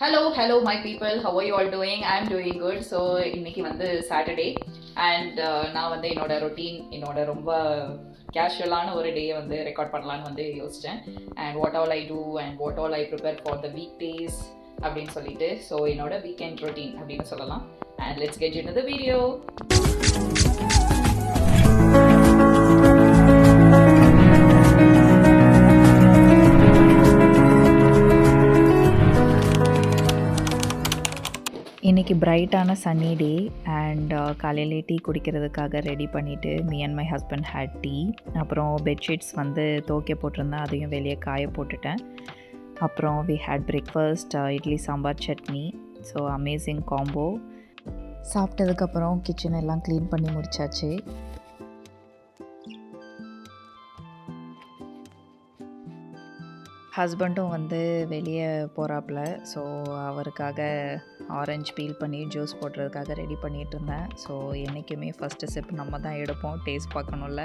Hello, my people. How are you all doing? I'm doing good. So, இன்னைக்கு வந்து Saturday and நான் வந்து என்னோட ரொட்டீன் என்னோட ரொம்ப கேஷுவலான ஒரு டே வந்து ரெக்கார்ட் பண்ணலான்னு வந்து யோசித்தேன். And what all I do and what all I prepare for the week days அப்படின்னு சொல்லிட்டு ஸோ என்னோட வீக்கெண்ட் ரொட்டீன் அப்படின்னு சொல்லலாம். And let's get into the video. இன்றைக்கி பிரைட்டான சன்னி டே அண்ட் காலையிலே டீ குடிக்கிறதுக்காக ரெடி பண்ணிவிட்டு me and my husband had tea. அப்புறம் பெட்ஷீட்ஸ் வந்து துவைக்க போட்டிருந்தேன், அதையும் வெளியே காய போட்டுட்டேன். அப்புறம் we had breakfast idli sambar chutney. So amazing combo. சாப்பிட்டதுக்கப்புறம் கிச்சன் எல்லாம் க்ளீன் பண்ணி முடித்தாச்சு. ஹஸ்பண்டும் வந்து வெளியே போகிறாப்புல, ஸோ அவருக்காக ஆரஞ்சு பீல் பண்ணி ஜூஸ் போடுறதுக்காக ரெடி பண்ணிகிட்டு இருந்தேன். ஸோ என்றைக்குமே ஃபஸ்ட்டு ஸ்டெப் நம்ம தான் எடுப்போம், டேஸ்ட் பார்க்கணும்ல.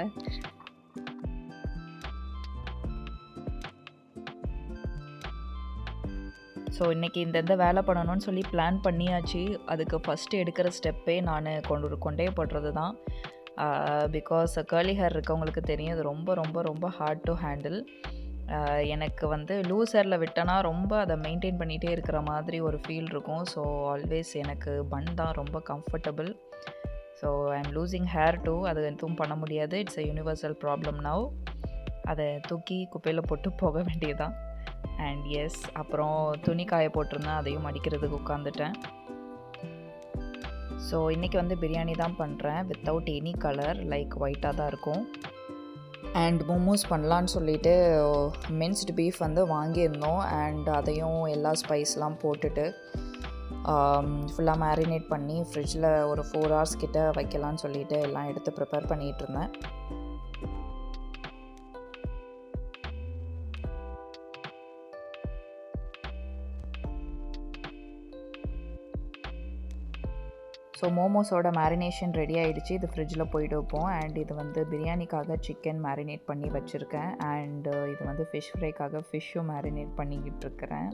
ஸோ இன்றைக்கி இந்த வேலை பண்ணணும்னு சொல்லி பிளான் பண்ணியாச்சு. அதுக்கு ஃபஸ்ட்டு எடுக்கிற ஸ்டெப்பே நான் கொண்டே போடுறது தான். பிகாஸ் கர்லி ஹேர் இருக்கவங்களுக்கு தெரியும், இது ரொம்ப ரொம்ப ரொம்ப ஹார்ட் டு ஹேண்டில். எனக்கு வந்து லூஸ் ஹேரில் விட்டேன்னா ரொம்ப அதை மெயின்டைன் பண்ணிகிட்டே இருக்கிற மாதிரி ஒரு ஃபீல் இருக்கும். ஸோ ஆல்வேஸ் எனக்கு பன் தான் ரொம்ப comfortable. So I am losing hair too. அது எதுவும் பண்ண முடியாது, it's a universal problem now. அதை தூக்கி குப்பையில் போட்டு போக வேண்டியதுதான். அண்ட் எஸ், அப்புறம் துணி காய போட்டிருந்தேன், அதையும் மடிக்கிறதுக்கு உட்காந்துட்டேன். ஸோ இன்றைக்கி வந்து பிரியாணி தான் பண்ணுறேன், வித்தவுட் எனி கலர், லைக் ஒயிட்டாக தான் இருக்கும். அண்ட் மோமோஸ் பண்ணலான்னு சொல்லிட்டு மின்ஸ்டு பீஃப் வந்து வாங்கியிருந்தோம். அண்ட் அதையும் எல்லா ஸ்பைஸ்லாம் போட்டுட்டு ஃபுல்லாக மேரினேட் பண்ணி ஃப்ரிட்ஜில் ஒரு 4 hours கிட்ட வைக்கலான்னு சொல்லிட்டு எல்லாம் எடுத்து ப்ரிப்பேர் பண்ணிகிட்டு இருந்தேன். ஸோ மோமோஸோட மேரினேஷன் ரெடி ஆகிடுச்சு. இது ஃப்ரிட்ஜில் போய்ட்டு வைப்போம். அண்ட் இது வந்து பிரியாணிக்காக சிக்கன் மேரினேட் பண்ணி வச்சுருக்கேன். அண்டு இது வந்து ஃபிஷ் ஃப்ரைக்காக ஃபிஷ்ஷும் மேரினேட் பண்ணிக்கிட்டு இருக்கிறேன்.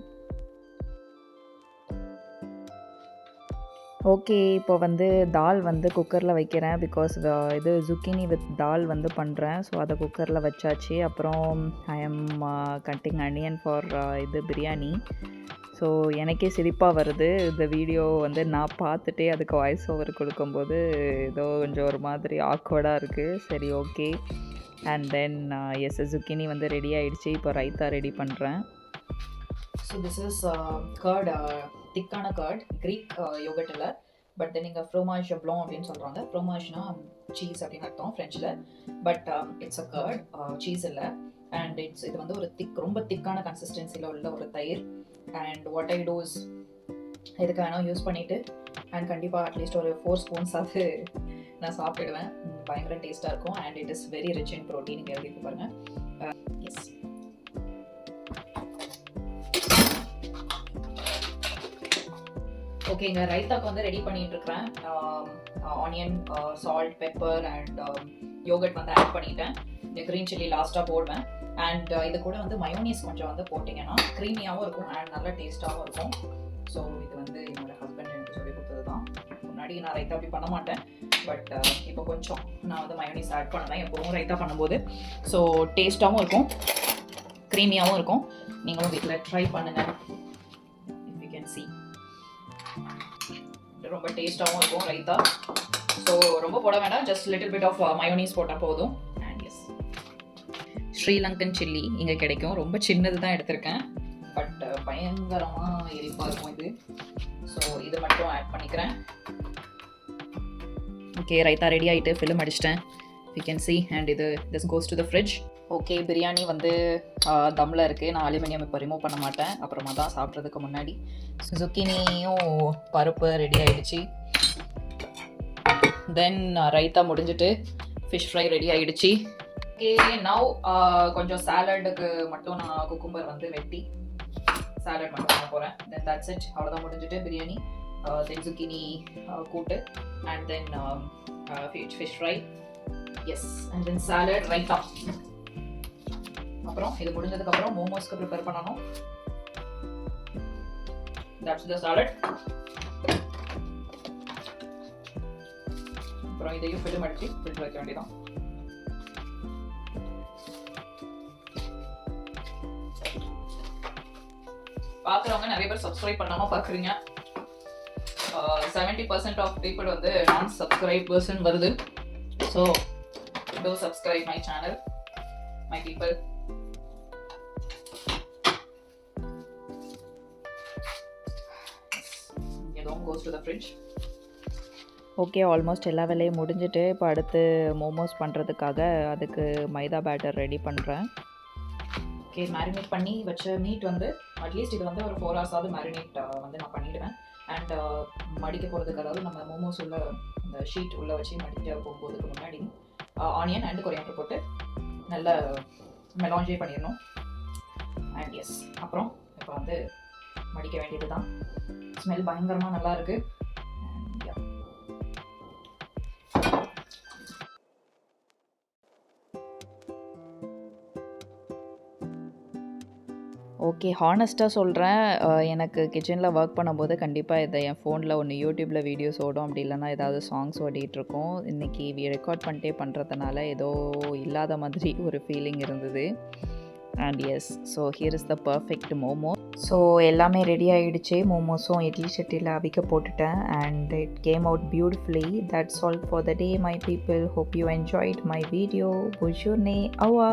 ஓகே, இப்போ வந்து தால் வந்து குக்கரில் வைக்கிறேன். பிகாஸ் இது zucchini வித் தால் வந்து பண்ணுறேன். ஸோ அதை குக்கரில் வச்சாச்சு. அப்புறம் I am cutting onion for இது பிரியாணி. ஸோ எனக்கே சிரிப்பாக வருது. இந்த வீடியோ வந்து நான் பார்த்துட்டே அதுக்கு வாய்ஸ் ஓவர் கொடுக்கும்போது ஏதோ கொஞ்சம் ஒரு மாதிரி ஆக்வர்டாக இருக்குது. சரி, okay. And then yes, zucchini வந்து ரெடி ஆகிடுச்சு. இப்போ ரைத்தா ரெடி பண்ணுறேன். ஸோ திஸ் இஸ் கர்ட், திக்கான கர்ட், க்ரீக் யோகர்ட் இல்லை, பட் தென் இங்கே ஃப்ரோமாஜ் ப்ளாங் அப்படின்னு சொல்கிறாங்க. ஃப்ரோமாஜ்னா சீஸ் அப்படின்னு அர்த்தம் ஃப்ரெஞ்சில். But it's a curd, cheese இல்லை. அண்ட் இது வந்து ஒரு ரொம்ப திக்கான கன்சிஸ்டன்சியில் உள்ள ஒரு தயிர். And what I do is இதுக்கு வேணால் யூஸ் பண்ணிவிட்டு அண்ட் கண்டிப்பாக அட்லீஸ்ட் ஒரு 4 spoons ஆகுது நான் சாப்பிடுவேன். பயங்கர டேஸ்ட்டாக இருக்கும். And it is very rich in protein. இங்கே எப்படி இருக்கு பாருங்கள். Yes, okay. இங்கே ரைத்தாக்கு வந்து ரெடி பண்ணிட்டு இருக்கிறேன். Onion, salt, pepper and yogurt வந்து ஆட் பண்ணிட்டேன். இந்த க்ரீன் சில்லி லாஸ்ட்டாக போடுவேன். அண்ட் இது கூட வந்து மயோனீஸ் கொஞ்சம் வந்து போட்டிங்கன்னா க்ரீமியாகவும் இருக்கும் அண்ட் நல்லா டேஸ்ட்டாகவும் இருக்கும். ஸோ இது வந்து என்னோடய ஹஸ்பண்ட் எனக்கு சொல்லி கொடுத்தது தான். முன்னாடி நான் ரைத்தா அப்படி பண்ண மாட்டேன், பட் இப்போ கொஞ்சம் நான் வந்து மயோனீஸ் ஆட் பண்ணுவேன் எப்போவும் ரைத்தா பண்ணும்போது. ஸோ டேஸ்ட்டாகவும் இருக்கும், க்ரீமியாகவும் இருக்கும். நீங்களும் வீட்டில் ட்ரை பண்ணுங்கள். இஃப் யூ கேன் see, ரொம்ப டேஸ்ட்டாகவும் இருக்கும் ரைத்தா. ஸோ ரொம்ப போட வேண்டாம், just little bit of mayonnaise போட்டால் போதும். அண்ட் எஸ், ஸ்ரீலங்கன் சில்லி இங்கே கிடைக்கும். ரொம்ப சின்னது தான் எடுத்திருக்கேன், பட் பயங்கரமாக எரிப்பாக இருக்கும் இது. ஸோ இது மட்டும் ஆட் பண்ணிக்கிறேன். ஓகே, ரைத்தா ரெடி ஆகிட்டு ஃபில்ம் அடிச்சிட்டேன், you can see. And this goes to the fridge. Okay, biryani வந்து தம்மில் இருக்குது. நான் அலுமினியம் இப்போ ரிமூவ் பண்ண மாட்டேன், அப்புறமா தான் சாப்பிட்றதுக்கு முன்னாடி. zucchiniயும் பருப்பு ரெடி ஆகிடுச்சு. தென் ரைத்தா முடிஞ்சிட்டு ஃபிஷ் ஃப்ரை ரெடி ஆகிடுச்சு. ஓகே, நவ் கொஞ்சம் சாலடுக்கு மட்டும் நான் குக்கும்பர் வந்து வெட்டி சாலட் மட்டும் பண்ண போகிறேன். தென் தட்ஸ் இட், அவ்வளோதான் முடிஞ்சிட்டு பிரியாணி. தென் zucchini கூட்டு and then fish fry. Yes, and then salad, raita. அப்புறம் இது முடிஞ்சதுக்கப்புறம் மோமோஸ்க்கு ப்ரிப்பேர் பண்ணணும். that's the salad. அப்புறம் இதையும் ஃபில்ம் அடிச்சு ஃபில்டர் வைக்க வேண்டியதான். பார்க்குறவங்க நிறைய பேர் சப்ஸ்கிரைப் பண்ணாம பார்க்குறீங்க. 70% ஆஃப் பீப்புள் வந்து நான் சப்ஸ்கிரைபர்ஸ் வருது. So do subscribe my channel, my people. It all goes to the fridge. Okay, almost எல்லா வேலையும் முடிஞ்சிட்டு இப்போ அடுத்து மோமோஸ் பண்ணுறதுக்காக அதுக்கு மைதா பேட்டர் ரெடி பண்ணுறேன். ஓகே, மேரினேட் பண்ணி வச்ச மீட் வந்து அட்லீஸ்ட் இது வந்து ஒரு 4 hours ஆகுது மேரினேட் வந்து நான் பண்ணிவிடுவேன். அண்ட் மடிக்க போகிறதுக்கு, அதாவது நம்ம மோமோஸ் உள்ள இந்த ஷீட் உள்ளே வச்சு மடிக்க போகிறதுக்கு முன்னாடி ஆனியன் அண்ட் கொரியாண்டர் போட்டு நல்லா மெலாஞ்சே பண்ணிடணும். அண்ட் எஸ், அப்புறம் இப்போ வந்து மடிக்க வேண்டியது தான். ஸ்மெல் பயங்கரமாக நல்லா இருக்குது. ஓகே, ஹானஸ்ட்டாக சொல்கிறேன், எனக்கு கிச்சனில் ஒர்க் பண்ணும்போது கண்டிப்பாக இதை என் ஃபோனில் ஒன்று யூடியூப்பில் வீடியோஸ் ஓடும், அப்படி இல்லைனா ஏதாவது சாங்ஸ் ஓடிட்டுருக்கோம். இன்றைக்கி ரெக்கார்ட் பண்ணிட்டே பண்ணுறதுனால ஏதோ இல்லாத மாதிரி ஒரு ஃபீலிங் இருந்தது. And yes, so here is the perfect momo. So எல்லாமே ரெடி ஆகிடுச்சு. மோமோஸும் இட்லி சட்டியில் அவிக்க போட்டுட்டேன். And it came out beautifully. That's all for the day my people. Hope you enjoyed my video. புஷுர்னே அவா.